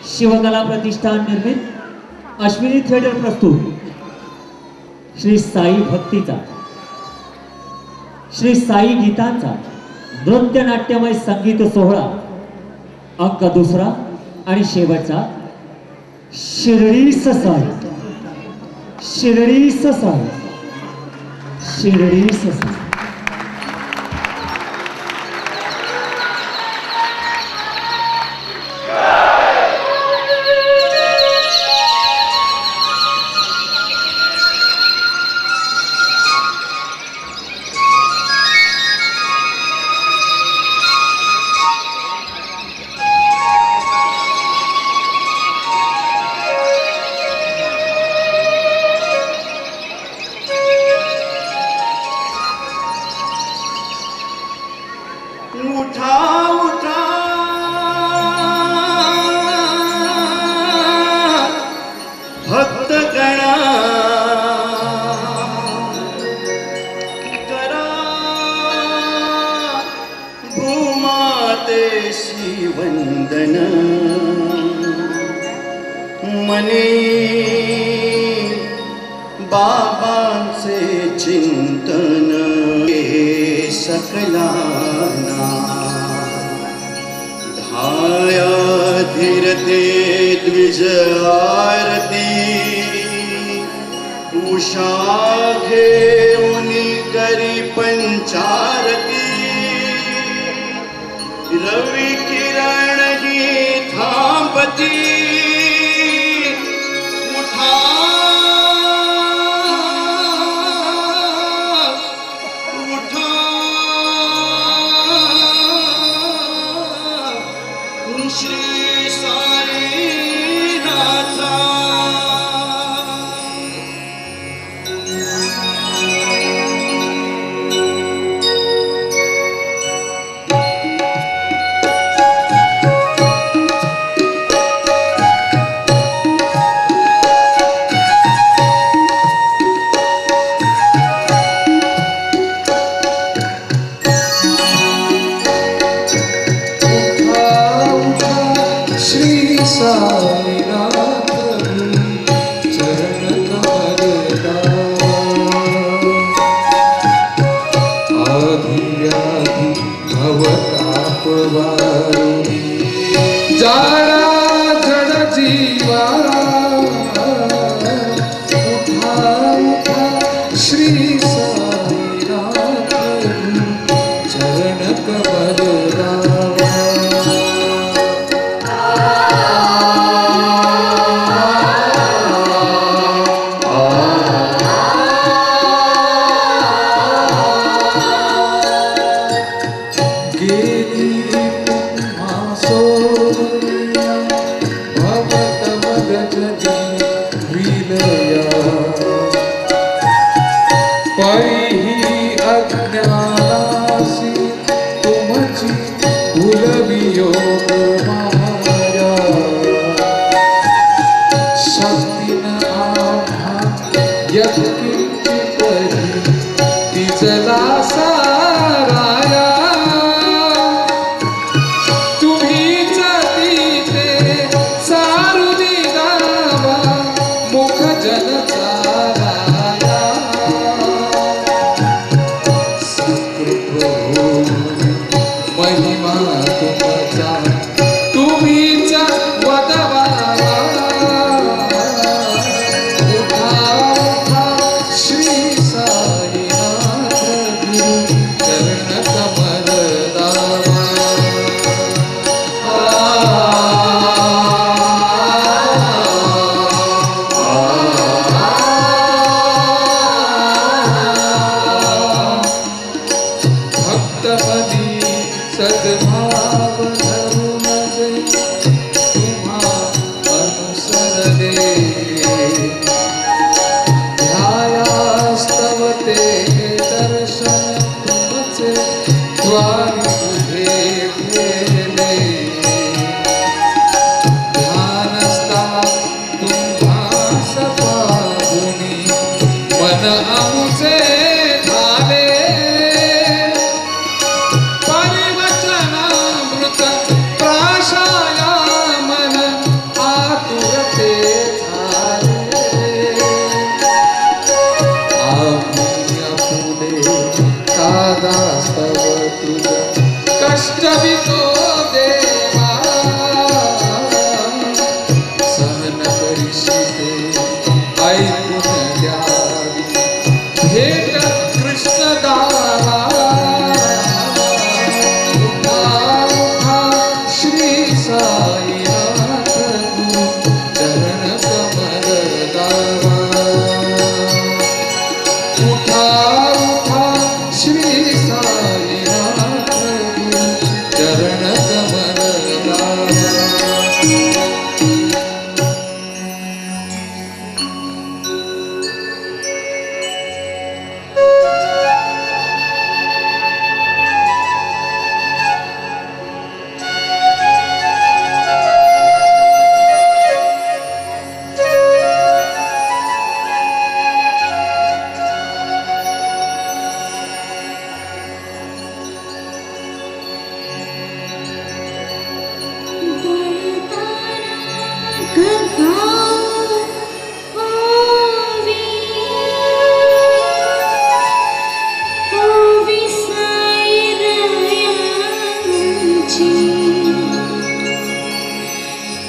शिवकला प्रतिष्ठान निर्मित अश्विनी थिएटर प्रस्तुत श्री साई भक्तीचा, श्री साई गीतांचा नृत्य नाट्यमय संगीत सोहळा अंक दुसरा आणि शेवटचा शिर्डी ससाई, शिर्डी ससाई, शिर्डी ससाई। उठा उठा भक्त गणा, करा भूमातेशी वंदन, मने बाबांचे चिंतन सकलाना, धाया धीरते द्विज आरती, उषा घेऊनी करी पंचारती, रवि किरण ही थांबती, उठा श्री साई नाथा। श्री साईनाथ चरण कमलदा, आधिव्याधि भवताप वारुणी, जारा जड जीवा, उठा उठा श्री साईनाथ चरण कमलदा।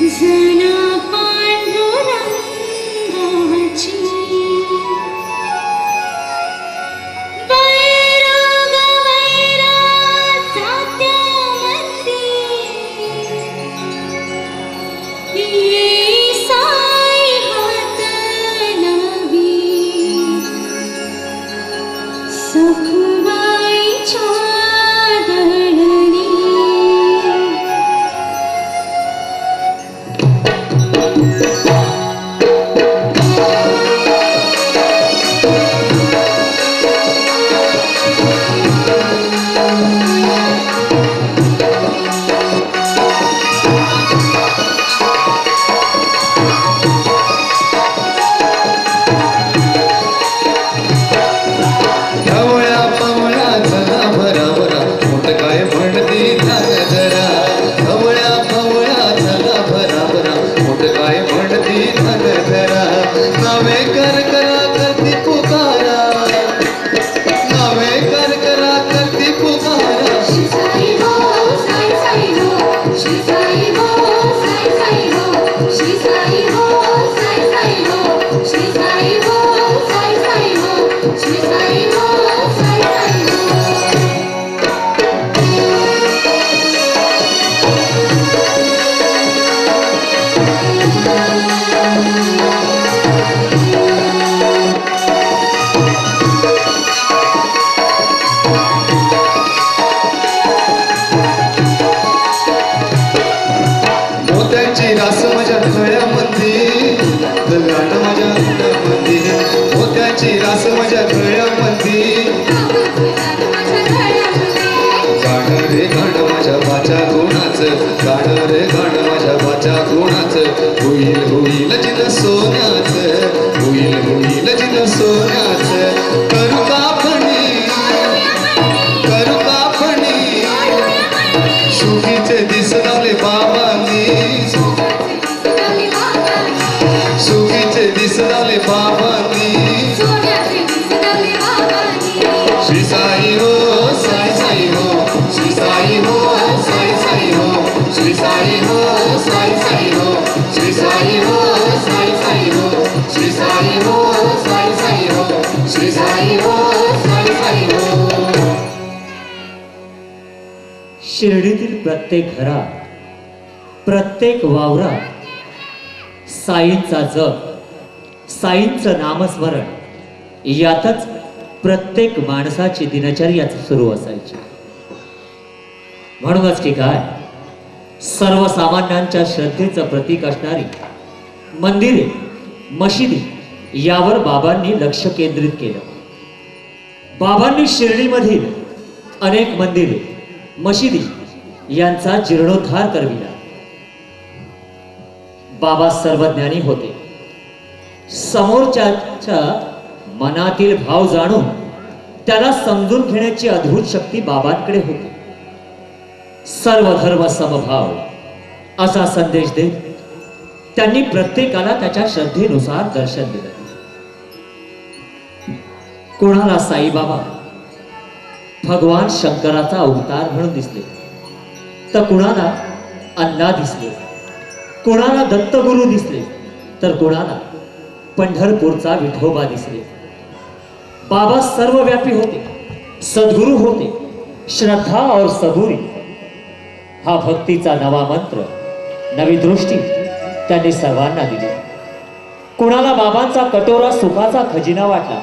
जना पांडुरंगाची वैराग वैराचा त्यामध्ये ये साई हात लावी सखुबाईच्या दळणी ढवळ्या पवळ्या चला भरा भरा मोठ काय म्हणती ध्यान धरा ढवळ्या पवळ्या चला भरा भरा मोठ काय म्हणती ध्यान धरा नवे कर करा करती पुकारा नवे कर करा करती पुकारा श्री साई हो साई साई हो श्री साई हो साई साई हो श्री साई हो साई साई हो श्री साई हो साई साई हो श्री साई हो साई साई हो मोत्यांची रास माझ्या गळ्यामध्ये गलाट माझ्या गळ्यामध्ये मोत्यांची रास माझ्या गळ्यामध्ये गाणं रे गाणं माझ्या वाचा गुणाचं गाणं रे गाणं माझ्या वाचा गुणाचं होईल होईल जिन सोन्याचं होईल होईल जिन सोन्याचं करू कापणी सुखीचे दिस लावले बाबांनी सुखीचे दिस लावले बाबांनी श्री साई हो साई साई हो श्री साई हो साई साई हो श्री साई हो साई साई हो श्री साई हो साई साई हो श्री साई हो साई साई हो श्री साई हो साई साई हो शिर्डीतील प्रत्येक घरात प्रत्येक वावरात साईंचा जप साईंचं नामस्मरण यातच प्रत्येक माणसाची दिनचर्या सुरू असायची. म्हणूनच की काय सर्वसामान्यांच्या श्रद्धेचं प्रतीक असणारी मंदिरे मशिदी यावर बाबांनी लक्ष केंद्रित केलं. बाबांनी शिर्डीमधील अनेक मंदिरे मशिदी यांचा जीर्णोद्धार करविला. बाबा सर्वज्ञानी होते. समोरच्याच्या मनातील भाव जाणून त्याला समजून घेण्याची अद्भुत शक्ती बाबांकडे होती. सर्व धर्म समभाव असा संदेश देत त्यांनी प्रत्येकाला त्याच्या श्रद्धेनुसार दर्शन दिलं. कोणाला साईबाबा भगवान शंकराचा अवतार म्हणून दिसले, तर कुणाला अण्णा दिसले, कुणाला दत्तगुरु दिसले, तर कुणाला पंढरपूरचा विठोबा दिसले. बाबा सर्वव्यापी होते, सद्गुरु होते. श्रद्धा और सबुरी हा भक्तीचा नवा मंत्र, नवी दृष्टी त्यांनी सर्वांना दिली. कोणाला बाबांचा कटोरा सुखाचा खजिना वाटला,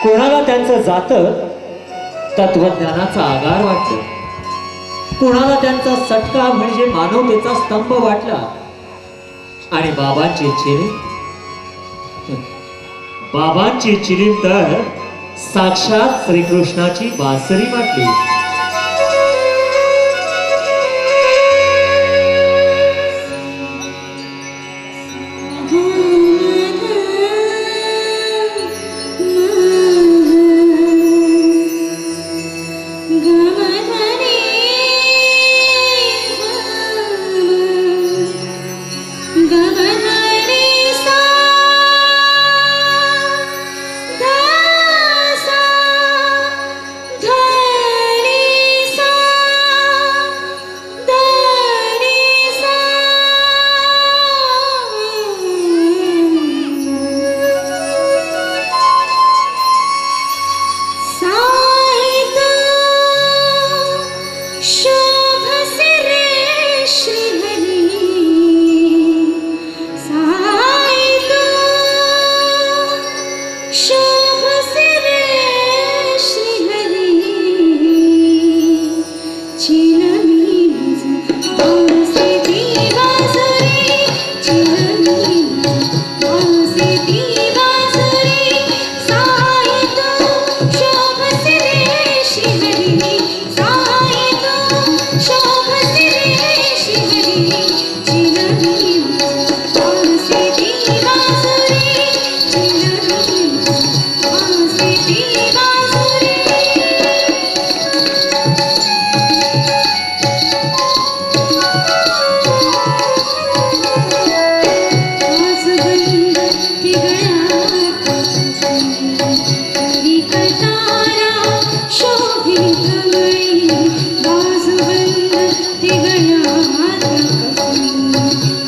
कोणाला त्यांचं जातं तत्वज्ञानाचा आगार वाटलं, कोणाला त्यांचा सटका म्हणजे मानवतेचा स्तंभ वाटला. आणि बाबांची चिलीम तर साक्षात श्रीकृष्णाची बासरी वाटली. धनी चिलवी आसे ती बासुरी चिलवी आसे ती बासुरी आजबंद ती गळ्यात करी कटारा शोभे कमळी बाजूबंद ती गळ्यात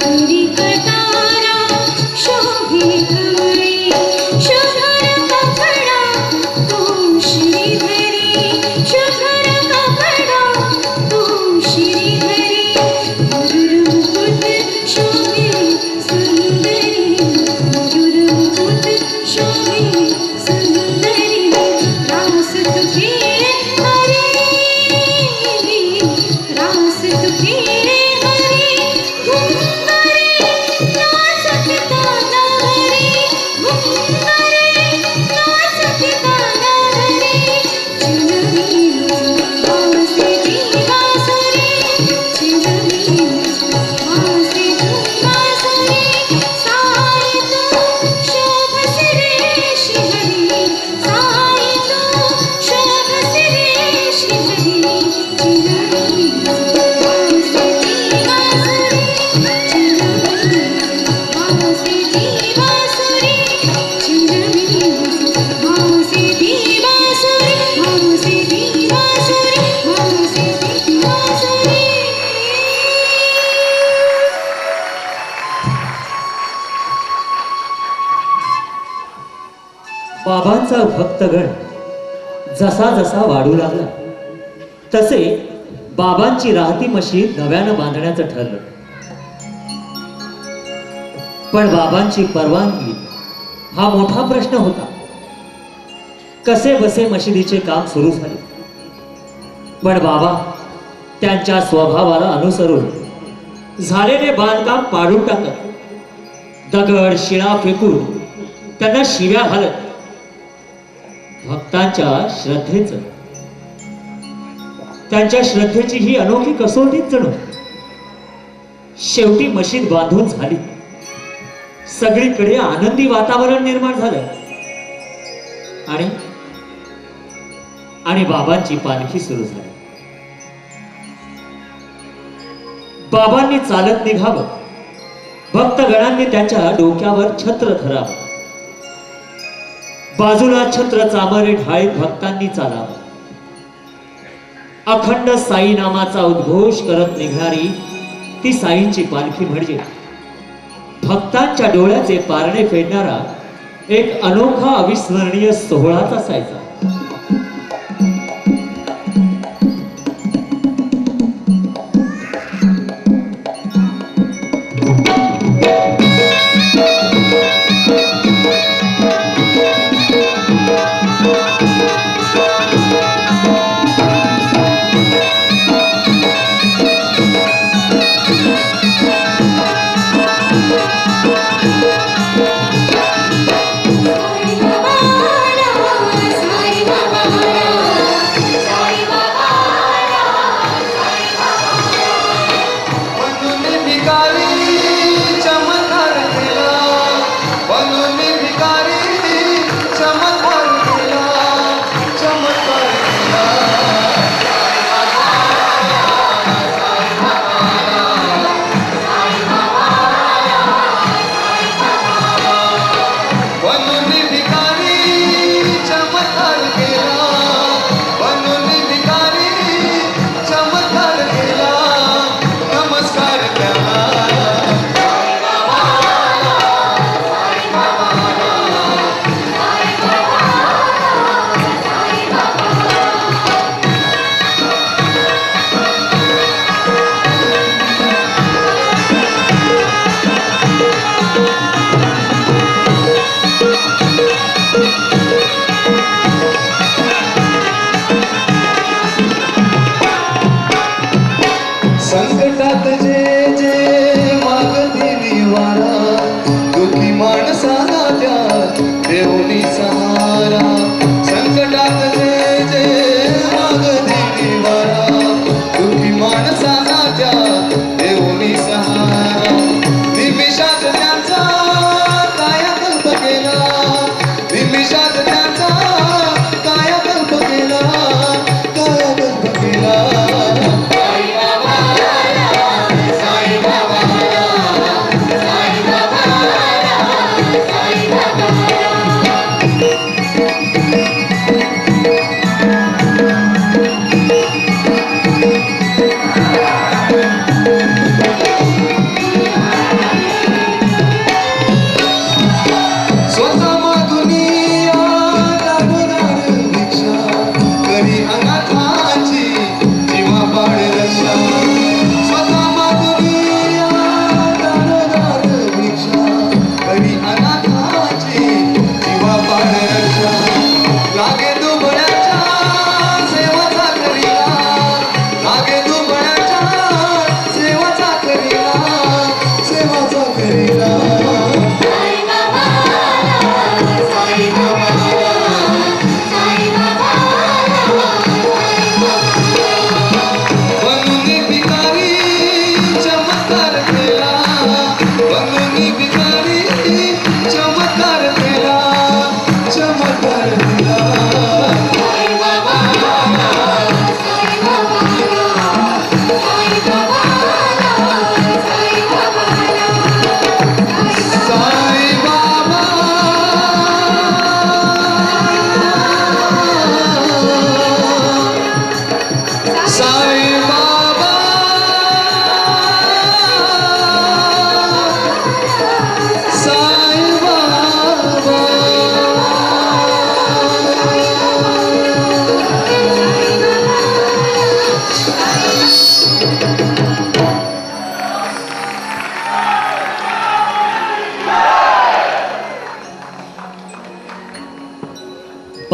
करी कटारा शोभे कमळी शोभर कपडा तो श्रीहरी शोभर कपडा तो श्रीहरी मयूर मुकुट शोभे सुंदरी मयूर मुकुट शोभे सुंदरी रास तुझे हरी रास तुझे हरी घुंगरे नाचत गाना हरी घुंगरे नाचत गाना हरी चिलवी आसे ती बासुरी चिलवी आसे ती बासुरी साई तू शोभस रे श्रीहरी साई तू शोभस रे श्रीहरी चिलवी आसे ती बासुरी चिलवी आसे ती बासुरी चिलवी आसे ती बासुरी आसे ती बासुरी आसे ती बासुरी बाबांचा भक्तगण जसा जसा वाढू लागला तसे बाबांची राहती मशीद नव्यानं बांधण्याचं ठरलं. पण बाबांची परवानगी हा मोठा प्रश्न होता. कसे बसे मशिदीचे काम सुरू झाले. पण बाबा त्यांच्या स्वभावाला अनुसरून झालेले बांधकाम पाडून टाकत, दगड शिळा फेकून त्यांना शिव्या घालत भक्तांच्या श्रद्धेची ही अनोखी कसोटीच जणू. शेवटी मशीद बांधून झाली. सगळीकडे आनंदी वातावरण निर्माण झालं आणि बाबांची पालखी सुरू झाली. बाबांनी चालत निघावं. भक्तगणांनी त्यांच्या डोक्यावर छत्र धरावं. बाजूला छत्र चामरे ढाळीत भक्तांनी चालावं. अखंड साई नामाचा उद्घोष करत निघणारी ती साईंची पालखी म्हणजे भक्तांच्या डोळ्याचे पारणे फेडणारा एक अनोखा अविस्मरणीय सोहळाच असायचा. साई बाबा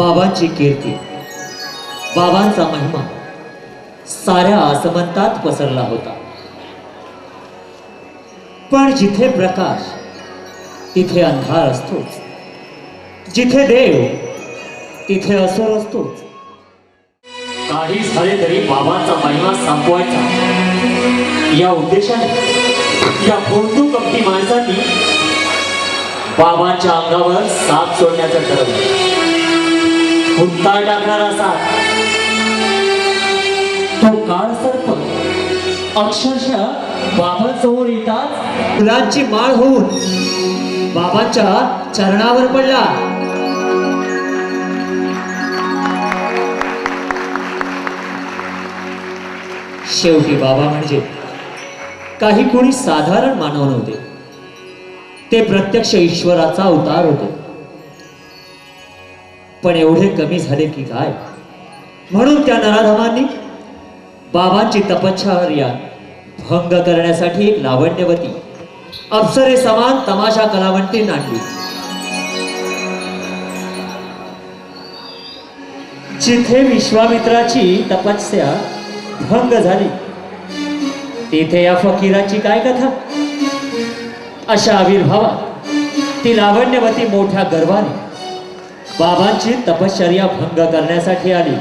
बाबांची कीर्ती, बाबांचा महिमा साऱ्या आसमंतात पसरला होता. पण जिथे प्रकाश तिथे अंधार असतोच, जिथे देव तिथे असुर असतोच. काही झाले तरी बाबांचा महिमा संपवायचा या उद्देशाने या भोंदू कपटी माणसांनी बाबांच्या अंगावर साप सोडण्याचं ठरवलं. हुंता टाकणारा साप, तो काळ सर्प अक्षरशः बाबांसमोर येताच फुलांची माळ होऊन बाबांच्या चरणावर पडला. शेवटी बाबा म्हणजे काही कोणी साधारण मानव नव्हते, ते प्रत्यक्ष ईश्वराचा अवतार होते. पण एवढे कमी झाले की काय, म्हणून त्या नराधमांनी बाबांची तपश्चर्या भंग करण्यासाठी एक लावण्यवती अप्सरे समान तमाशा कलावंती नांदली. जिथे विश्वामित्राची तपस्या भंग झाली तिथे या फकीराची काय कथा. अशा आविर्भावात ती लावण्यवती मोठ्या गर्वाने बाबांची तपश्चर्या भंग करण्यासाठी आली.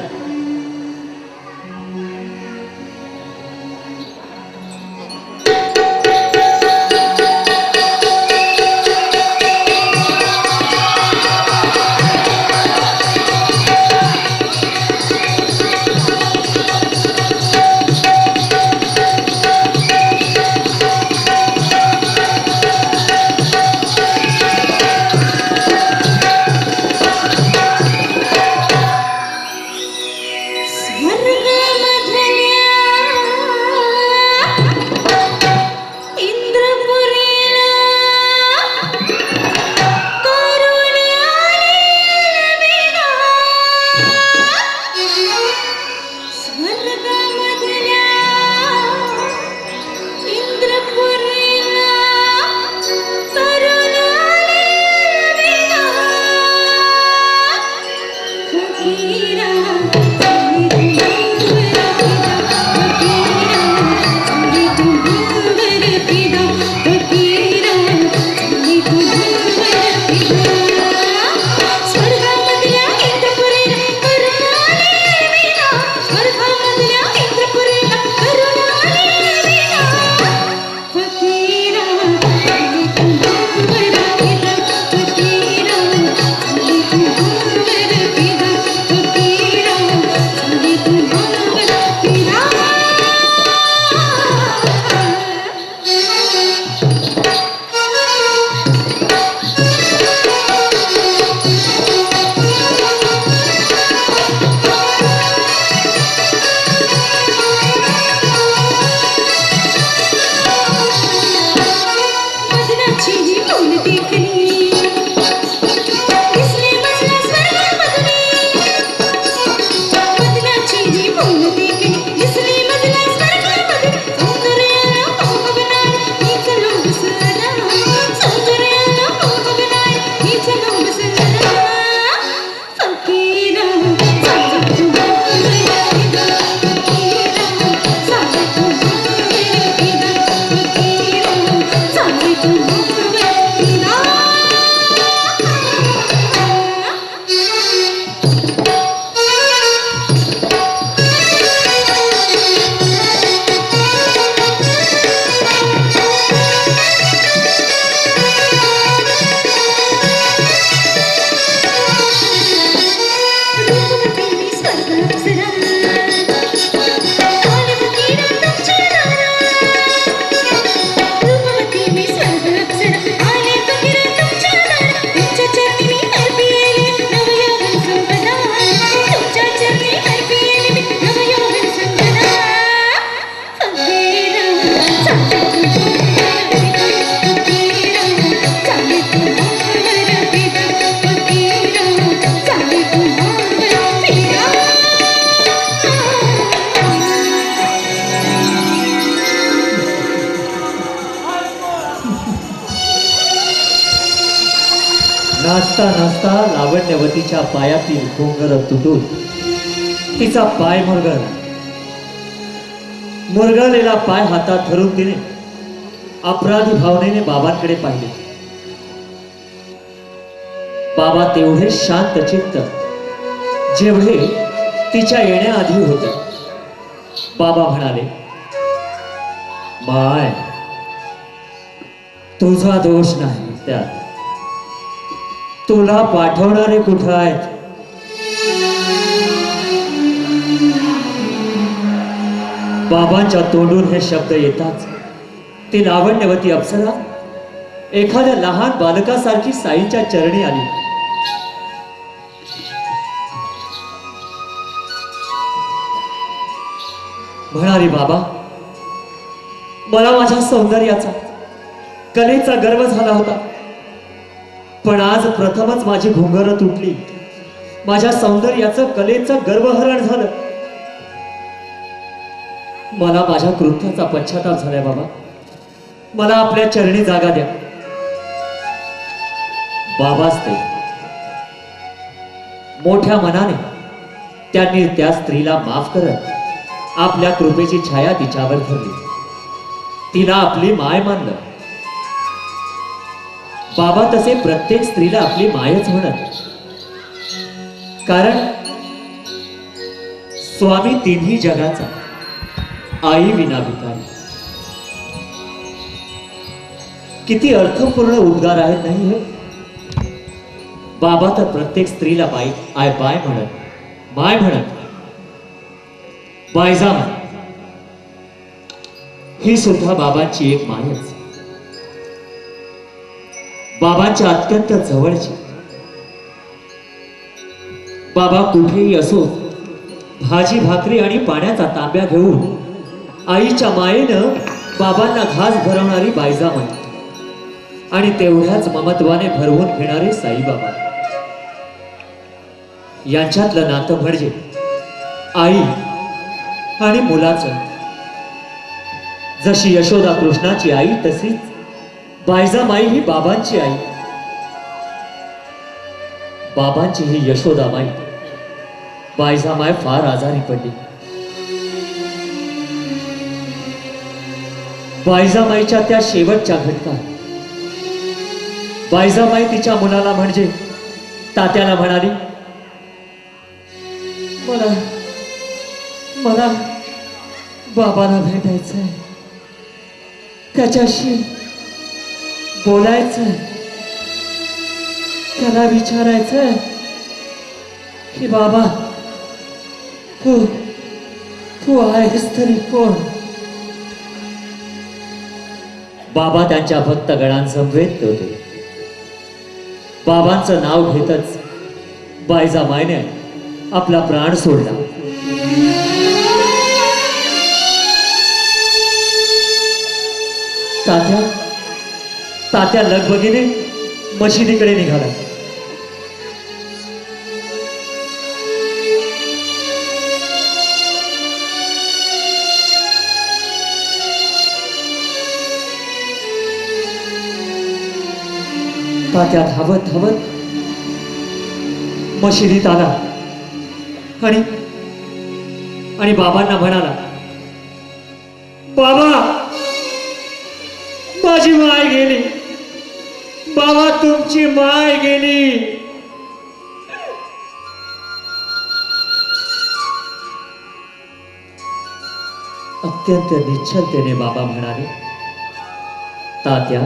नाचता नाचता लावण्यवतीच्या पायातील घोंगर तुटून तिचा पाय मुरगळला. मुरगळलेला पाय हातात धरून तिने अपराधी भावनेने बाबांकडे पाहिले. बाबा तेवढे शांत चित्त जेवढे तिच्या येण्याआधी होते. बाबा म्हणाले, माय, तुझा दोष नाही त्यात. तुला पाठवणारे कुठं आहेत? बाबांच्या तोंडून हे शब्द येताच ती लावण्यवती अप्सरा एखाद्या लहान बालकासारखी साईच्या चरणी आली. म्हणाली, बाबा, मला माझ्या सौंदर्याचा, कलेचा गर्व झाला होता, पण आज प्रथमच माझी घुंगरं तुटली. माझ्या सौंदर्याचं, कलेचं गर्वहरण झालं. मला माझ्या कृत्याचा पश्चाताप झालाय बाबा. मला आपल्या चरणी जागा द्या. बाबाच ते मोठ्या मनाने त्यांनी त्या स्त्रीला माफ करत आपल्या कृपेची छाया तिच्यावर धरली. तिला आपली माय मानलं. बाबा तसे प्रत्येक स्त्रीला आपली मायच म्हणत, कारण स्वामी तिन्ही जगाचा, आई विना भिकारी. किती अर्थपूर्ण उद्गार आहेत नाही हे? बाबा तर प्रत्येक स्त्रीला बाई, आय बाय म्हणत, माय म्हणत. बायजामा ही सुद्धा बाबांची एक मायच, बाबांच्या अत्यंत जवळची. बाबा कुठेही असो, भाजी भाकरी आणि पाण्याचा तांब्या घेऊन आईच्या मायेनं बाबांना घास भरवणारी बायजामाई आणि तेवढ्याच ममत्वाने भरवून घेणारे साईबाबा. यांच्यातलं नातं म्हणजे आई आणि मुलाचं. जशी यशोदा कृष्णाची आई, तशीच बायजामाई ही बाबांची आई. बाबांची ही यशोदामाई बायजामाई फार आजारी पडली. बायजामाईच्या त्या शेवटच्या घटकात बायजामाई तिच्या मुलाला म्हणजे तात्याला म्हणाली, मला मला बाबाला भेटायचंय, त्याच्याशी बोलायचंय, त्याला विचारायचंय की बाबा, तू तू आहेस तरी कोण? बाबा त्यांच्या भक्तगणांसमवेत होते. बाबांचं नाव घेतच बायजामाईने आपला प्राण सोडला. तात्या तात्या लगबगीने मशिदीकडे निघाला. तात्या धावत धावत मशिदीत आला आणि बाबांना म्हणाला, बाबा, माझी माय गेली. बाबा, तुमची माय गेली. अत्यंत निश्चलतेने बाबा म्हणाले, तात्या,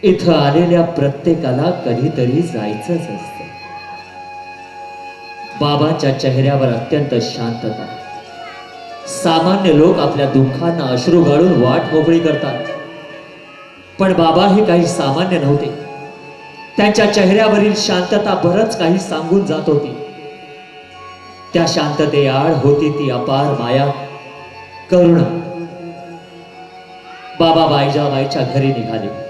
इथं आलेल्या प्रत्येकाला कधीतरी जायचंच असतं. बाबांच्या चेहऱ्यावर अत्यंत शांतता. सामान्य लोक आपल्या दुःखांना अश्रू गाळून वाट मोकळी करतात, पण बाबा हे काही सामान्य नव्हते. त्यांच्या चेहऱ्यावरील शांतता बरंच काही सांगून जात होती. त्या शांततेआड होती ती अपार माया, करुणा. बाबा बायजाबाईच्या घरी निघाले.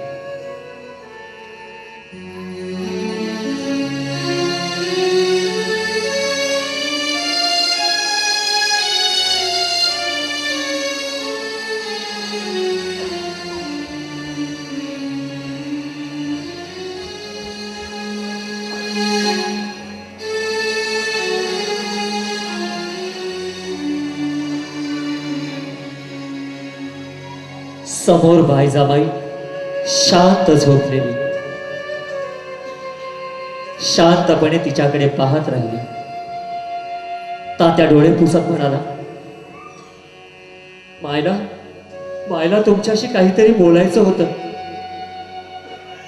समोर बायजाबाई शांत झोपलेली, शांतपणे तिच्याकडे पाहत राहिली. तात्या डोळे पुसत म्हणाला, मायला मायला तुमच्याशी काहीतरी बोलायचं होतं.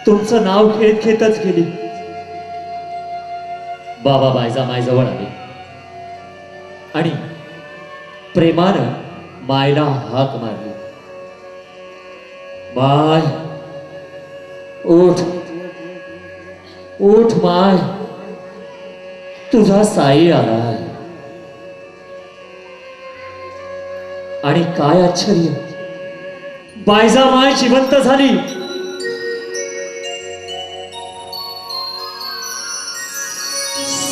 तुमचं नाव घेत घेतच गेली. बाबा बायजामाईजवळ आले आणि प्रेमानं मायला हाक मारली. माय, उठ उठ माय, तुझा साई आलाय. आणि काय आश्चर्य, बायजामाय जिवंत झाली.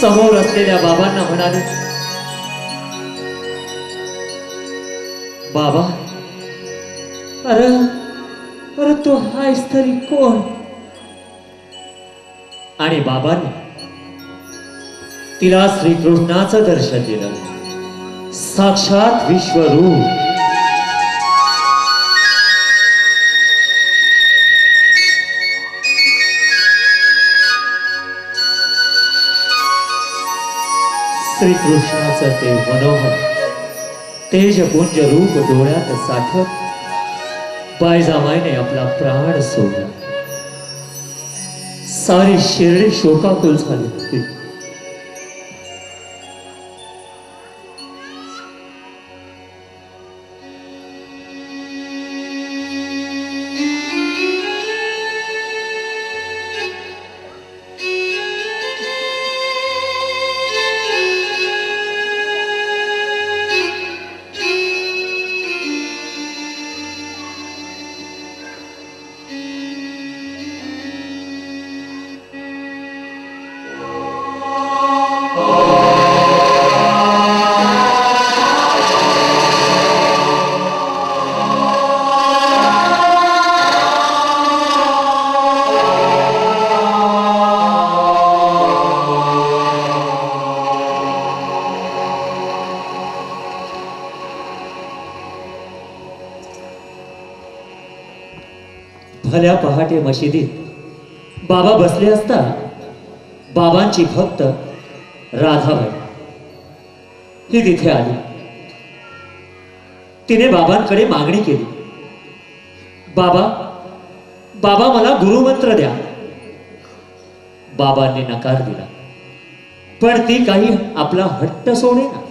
समोर असलेल्या बाबांना म्हणाले, बाबा, अरे अरे तो हायस तरी कोण? आणि बाबांनी तिला श्रीकृष्णाचं दर्शन दिलं, साक्षात विश्वरूप. श्रीकृष्णाचं ते मनोहर तेजपुंज रूप डोळ्यात साठवत बायजामाईने आपला प्राण सोडला. सारी शिर्डी शोकाकुल झाली होती. भल्या पहाटे मशिदीत बाबा बसले असता बाबांची भक्त राधाबाई ही तिथे आली. तिने बाबांकडे मागणी केली, बाबा बाबा मला गुरुमंत्र द्या. बाबांनी नकार दिला, पण ती काही आपला हट्ट सोडेना.